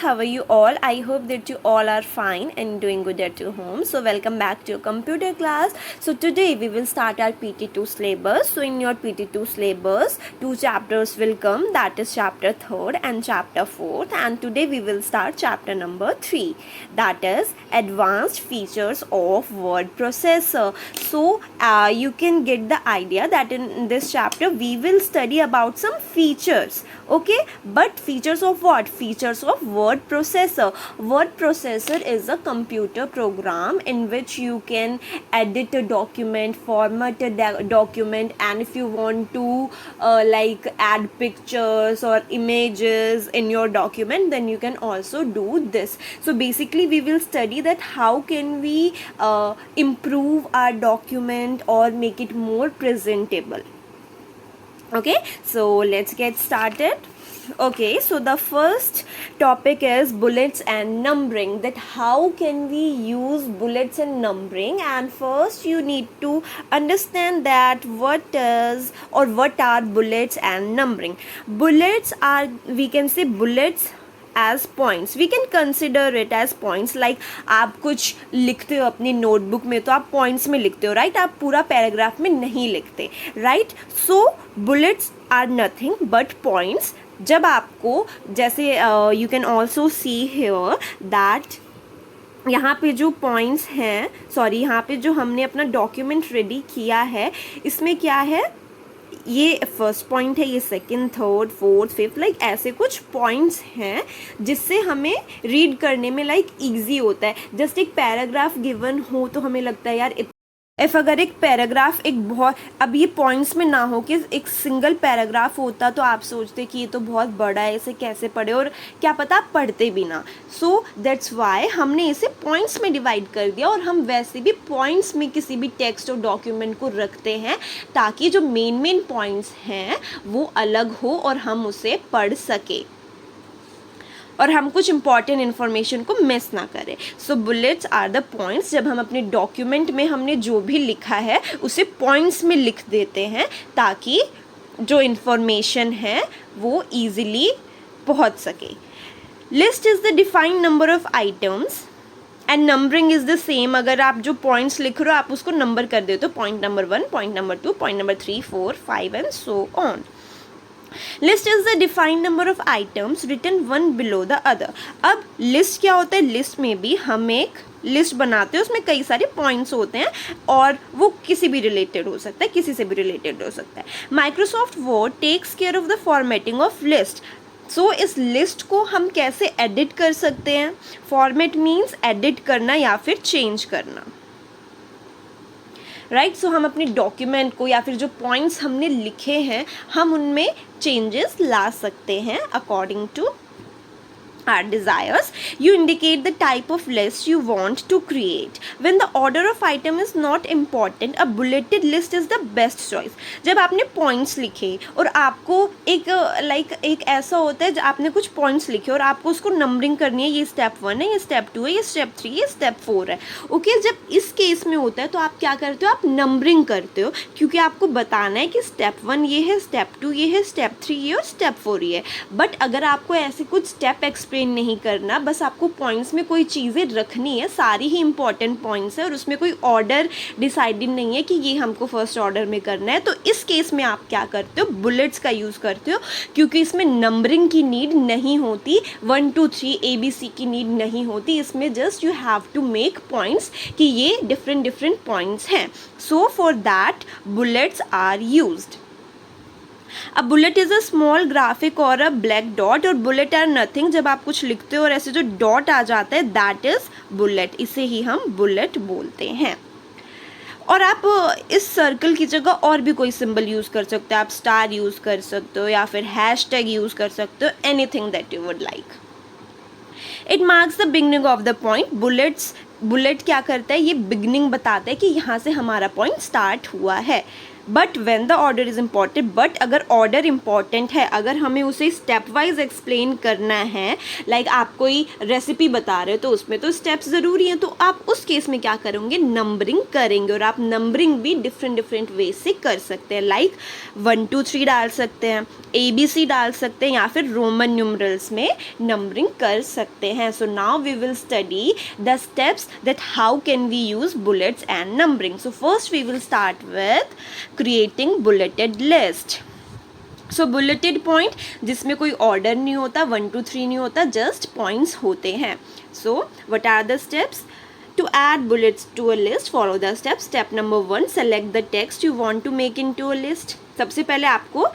How are you all? I hope that you all are fine and doing good at your home. So welcome back to your computer class. So today we will start our PT2 syllabus. So in your PT2 syllabus, two chapters will come, that is chapter 3rd and chapter 4th, and today we will start chapter number 3, that is advanced features of word processor. So you can get the idea that in this chapter we will study about some features, okay, but features of what? Features of word processor. Word processor is a computer program in which you can edit a document, format a document, and if you want to like add pictures or images in your document, then you can also do this. So basically we will study that how can we improve our document or make it more presentable. Okay, so let's get started. Okay, so the first topic is bullets and numbering, that how can we use bullets and numbering. And first you need to understand that what is or what are bullets and numbering. Bullets are, we can say bullets as points, we can consider it as points. Like आप कुछ लिखते हो अपनी notebook में तो आप points में लिखते हो, राइट? आप पूरा पैराग्राफ में नहीं लिखते, right? So bullets are nothing but points. जब आपको जैसे you can also see here that यहाँ पे जो पॉइंट्स हैं, सॉरी यहाँ पे जो हमने अपना डॉक्यूमेंट रेडी किया है, इसमें क्या है, ये फर्स्ट पॉइंट है, ये second, third, fourth, fifth, like ऐसे कुछ पॉइंट्स हैं जिससे हमें रीड करने में लाइक इजी होता है. जस्ट एक पैराग्राफ गिवन हो तो हमें लगता है यार इफ अगर एक पैराग्राफ एक बहुत, अब ये पॉइंट्स में ना हो कि एक सिंगल पैराग्राफ होता तो आप सोचते कि ये तो बहुत बड़ा है, इसे कैसे पढ़े, और क्या पता आप पढ़ते भी ना. सो दैट्स वाई हमने इसे पॉइंट्स में डिवाइड कर दिया, और हम वैसे भी पॉइंट्स में किसी भी टेक्स्ट और डॉक्यूमेंट को रखते हैं ताकि जो मेन पॉइंट्स हैं वो अलग हो और हम उसे पढ़ सके और हम कुछ इंपॉर्टेंट इन्फॉर्मेशन को मिस ना करें. सो बुलेट्स आर द पॉइंट्स. जब हम अपने डॉक्यूमेंट में हमने जो भी लिखा है उसे पॉइंट्स में लिख देते हैं ताकि जो इन्फॉर्मेशन है वो ईजिली पहुंच सके. List is the defined number of items and numbering is the same. अगर आप जो पॉइंट्स लिख रहे हो आप उसको नंबर कर देते हो, point number 1, point number 2, point number 3, 4, 5 and so on. List is the defined number of items written one below the other. अब लिस्ट क्या होता है? लिस्ट में भी हम एक लिस्ट बनाते हैं, उसमें कई सारे पॉइंट्स होते हैं और वो किसी भी रिलेटेड हो सकता है, किसी से भी रिलेटेड हो सकता है. Microsoft Word takes care of the formatting of list. So इस लिस्ट को हम कैसे एडिट कर सकते हैं? फॉर्मेट मीन्स एडिट करना या फिर चेंज करना, राइट? सो हम अपने डॉक्यूमेंट को या फिर जो पॉइंट्स हमने लिखे हैं हम उनमें चेंजेस ला सकते हैं according to our desires. You indicate the type of list you want to create. When the order of item is not important, a bulleted list is the best choice. जब आपने पॉइंट्स लिखे और आपको एक एक ऐसा होता है जब आपने कुछ पॉइंट्स लिखे और आपको उसको नंबरिंग करनी है, ये स्टेप 1 है, ये स्टेप 2 है, ये स्टेप 3, ये स्टेप 4 है, ओके. जब इस केस में होता है तो आप क्या करते हो? आप नंबरिंग करते हो क्योंकि आपको बताना है कि स्टेप 1 ये है, स्टेप 2 ये है, स्टेप 3 ये और स्टेप 4 ये है. बट अगर आपको ऐसे कुछ स्टेप एक्सप्लेन नहीं करना, बस आपको पॉइंट्स में कोई चीज़ें रखनी है, सारी ही इंपॉर्टेंट पॉइंट्स है और उसमें कोई ऑर्डर डिसाइडेड नहीं है कि ये हमको फर्स्ट ऑर्डर में करना है, तो इस केस में आप क्या करते हो? बुलेट्स का यूज़ करते हो क्योंकि इसमें नंबरिंग की नीड नहीं होती, 1 2 3 ABC की नीड नहीं होती. इसमें just you have to make points कि ये डिफरेंट पॉइंट्स हैं. So for that bullets are used. अब bullet is a small graphic और अ ब्लैक डॉट, और बुलेट आर नथिंग. जब आप कुछ लिखते हो और ऐसे जो डॉट आ जाता है दैट इज़ बुलेट, इसे ही हम बुलेट बोलते हैं. और आप इस सर्कल की जगह और भी कोई सिंबल यूज़ कर सकते हो, आप स्टार यूज़ कर सकते हो या फिर हैशटैग यूज़ कर सकते हो, anything that you would like. It marks the beginning of the point. Bullet क्या करता है? ये बिगनिंग बताता है कि यहाँ से हमारा पॉइंट स्टार्ट हुआ है. But when the order is important, but अगर ऑर्डर इम्पॉर्टेंट है, अगर हमें उसे स्टेप वाइज एक्सप्लेन करना है, लाइक आप कोई रेसिपी बता रहे हो तो उसमें तो स्टेप्स ज़रूरी हैं, तो आप उस केस में क्या करेंगे, नंबरिंग करेंगे। और आप नंबरिंग भी डिफरेंट वे से कर सकते हैं, लाइक 1 2 3 डाल सकते हैं, ABC डाल सकते हैं, या फिर रोमन न्यूमरल्स में नंबरिंग कर सकते हैं। So now we will study the steps that how can we use bullets and numbering. So first we will start with creating bulleted list. So bulleted point जिसमें कोई ऑर्डर नहीं होता, 1 2 3 नहीं होता, जस्ट पॉइंट्स होते हैं। So what are the steps to add bullets to a list? Follow the steps. Step number 1, select the text you want to make into a list. सबसे पहले आपको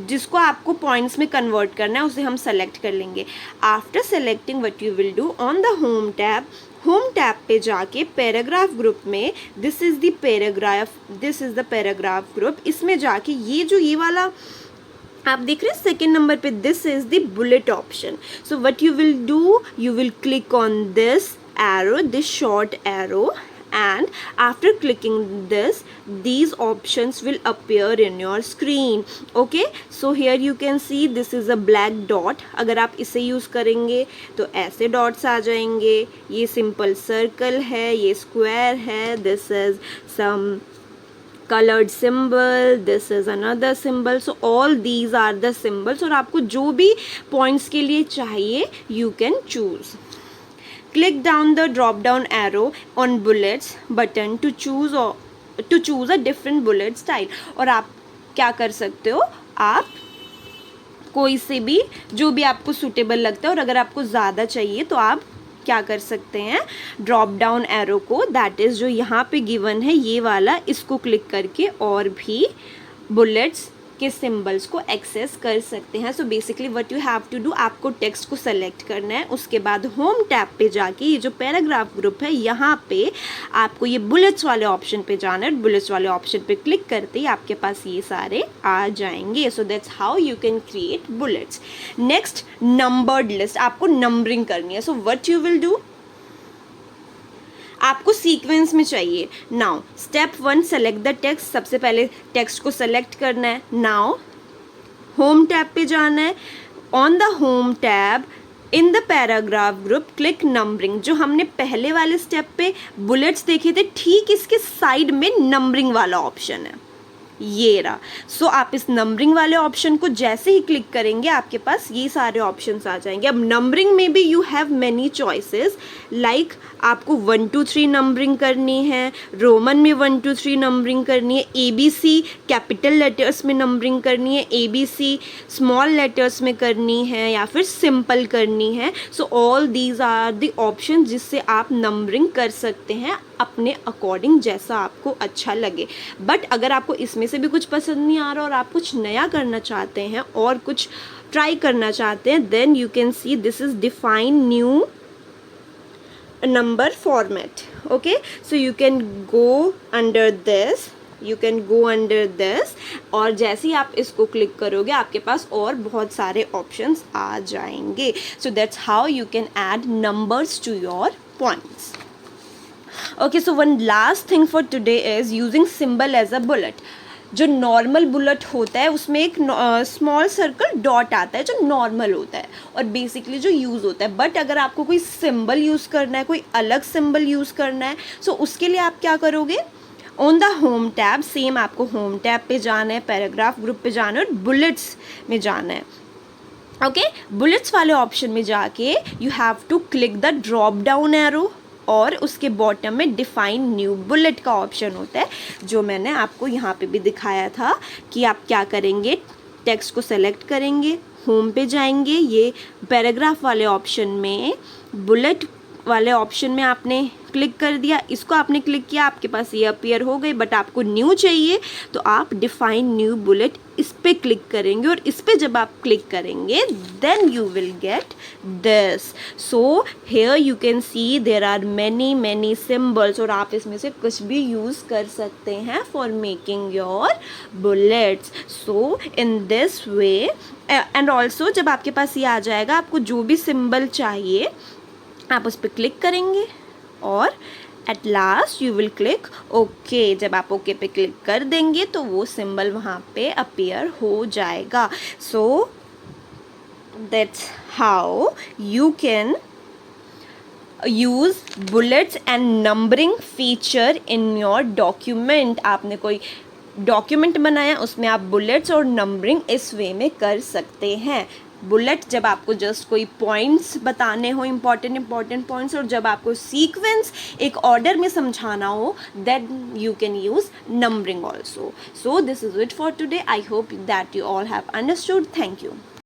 जिसको आपको पॉइंट्स में कन्वर्ट करना है उसे हम सेलेक्ट कर लेंगे। After selecting what you will do, on the home tab पे जाके पैराग्राफ ग्रुप में this is the paragraph group, इसमें जाके ये वाला आप देख रहे हैं सेकेंड नंबर पे, this is the bullet option. So what you will do, you will click on this arrow, this short arrow, and after clicking this, these options will appear in your screen. Okay, so here you can see this is a black dot. अगर आप इसे use करेंगे तो ऐसे dots आ जाएंगे, ये simple circle है, ये स्क्वायर है, this is some colored symbol, this is another symbol. So all these are the symbols, और आपको जो भी पॉइंट्स के लिए चाहिए you can choose. Click down the drop down arrow on bullets button to choose a different bullet style. और आप क्या कर सकते हो, आप कोई से भी जो भी आपको सूटेबल लगता है, और अगर आपको ज़्यादा चाहिए तो आप क्या कर सकते हैं, ड्रॉप डाउन एरो को, दैट इज़ जो यहाँ पे गिवन है ये वाला, इसको क्लिक करके और भी बुलेट्स के सिंबल्स को एक्सेस कर सकते हैं। So basically what you have to do, आपको टेक्स्ट को सेलेक्ट करना है, उसके बाद होम टैब पे जाके ये जो पैराग्राफ ग्रुप है यहाँ पे आपको ये बुलेट्स वाले ऑप्शन पे जाना है। बुलेट्स वाले ऑप्शन पे क्लिक करते ही आपके पास ये सारे आ जाएंगे। So that's how you can create bullets. Next, numbered list, आपको नंबरिंग करनी है। So what you will do, आपको सीक्वेंस में चाहिए। Now step 1, select the text, सबसे पहले टेक्स्ट को सेलेक्ट करना है। नाउ होम टैब पे जाना है, on the home tab in the paragraph group click numbering. जो हमने पहले वाले स्टेप पे बुलेट्स देखे थे, ठीक इसके साइड में नंबरिंग वाला ऑप्शन है, ये रहा। सो आप इस नंबरिंग वाले ऑप्शन को जैसे ही क्लिक करेंगे आपके पास ये सारे ऑप्शंस आ जाएंगे। अब नंबरिंग में भी you have many choices, like आपको 1 2 3 नंबरिंग करनी है, रोमन में 1 2 3 नंबरिंग करनी है, ABC कैपिटल लेटर्स में नंबरिंग करनी है, ABC स्मॉल लेटर्स में करनी है, या फिर सिंपल करनी है। So all these are the option जिससे आप नंबरिंग कर सकते हैं अपने अकॉर्डिंग, जैसा आपको अच्छा लगे। बट अगर आपको इसमें से भी कुछ पसंद नहीं आ रहा और आप कुछ नया करना चाहते हैं और कुछ ट्राई करना चाहते हैं, then you can see this is define new number format. Okay, so you can go under this, और जैसे ही आप इसको क्लिक करोगे आपके पास और बहुत सारे ऑप्शंस आ जाएंगे। So that's how you can add numbers to your points. Okay, so one last thing for today is using symbol as a bullet. जो नॉर्मल बुलेट होता है उसमें एक स्मॉल सर्कल डॉट आता है जो नॉर्मल होता है और बेसिकली जो यूज़ होता है। बट अगर आपको कोई सिंबल यूज़ करना है, कोई अलग सिंबल यूज़ करना है, सो उसके लिए आप क्या करोगे, on the home tab, same आपको होम टैब पे जाना है, पैराग्राफ ग्रुप पे जाना है और बुलेट्स में जाना है। ओके, बुलेट्स वाले ऑप्शन में जाके you have to click the drop down arrow, और उसके बॉटम में डिफाइन न्यू बुलेट का ऑप्शन होता है, जो मैंने आपको यहाँ पे भी दिखाया था कि आप क्या करेंगे, टेक्स्ट को सेलेक्ट करेंगे, होम पे जाएंगे, ये पैराग्राफ वाले ऑप्शन में बुलेट वाले ऑप्शन में आपने क्लिक कर दिया, इसको आपने क्लिक किया, आपके पास ये अपीयर हो गई। बट आपको न्यू चाहिए तो आप डिफाइन न्यू बुलेट इस पे क्लिक करेंगे, और इस पे जब आप क्लिक करेंगे then you will get this. So here you can see there are many symbols, और आप इसमें से कुछ भी यूज़ कर सकते हैं for making your bullets. So in this way, and also जब आपके पास ये आ जाएगा, आपको जो भी सिंबल चाहिए आप उस पर क्लिक करेंगे और at last you will click okay. जब आप ओके पे क्लिक कर देंगे तो वो सिंबल वहाँ पे अपीयर हो जाएगा। सो that's how you can use bullets and numbering feature in your document. आपने कोई डॉक्यूमेंट बनाया, उसमें आप बुलेट्स और नंबरिंग इस वे में कर सकते हैं। बुलेट जब आपको जस्ट कोई पॉइंट्स बताने हो, इंपॉर्टेंट पॉइंट्स, और जब आपको सीक्वेंस एक ऑर्डर में समझाना हो, then you can use numbering also. So this is it for today. I hope that you all have understood. Thank you.